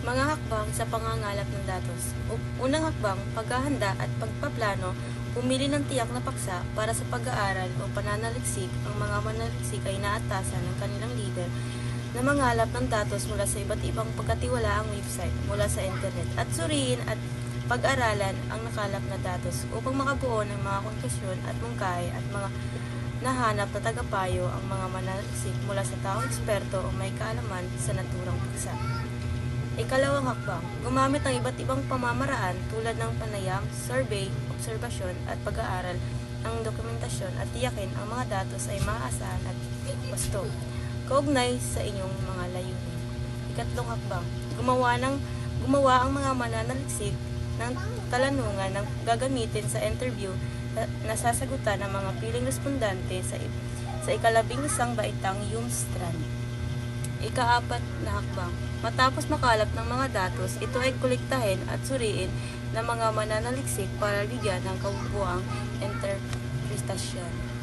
Mga hakbang sa pangangalap ng datos. Unang hakbang, paghahanda at pagpaplano, pumili ng tiyak na paksa para sa pag-aaral o pananaliksik. Ang mga manaliksik ay inaatasan ng kanilang leader na mangalap ng datos mula sa iba't ibang pagkatiwalaang website mula sa internet at suriin at pag-aralan ang nakalap na datos upang makabuo ng mga konklusyon at mungkahi at mga nahanap na tagapayo ang mga manaliksik mula sa taong eksperto o may kaalaman sa naturang paksa. Ikalawang hakbang, gumamit ng iba't ibang pamamaraan tulad ng panayam, survey, obserbasyon at pag-aaral ng dokumentasyon at tiyakin ang mga datos ay maaasahan at wasto, kaugnay sa inyong mga layunin. Ikatlong hakbang, gumawa ang mga mananaliksik ng talanungan na gagamitin sa interview na sasagutan ng mga piling respondente sa ika-11 baitang Strand. Ika-4 na hakbang, matapos makalap ng mga datos, ito ay kolektahin at suriin ng mga mananaliksik para bigyan ng kabubuang interpretasyon.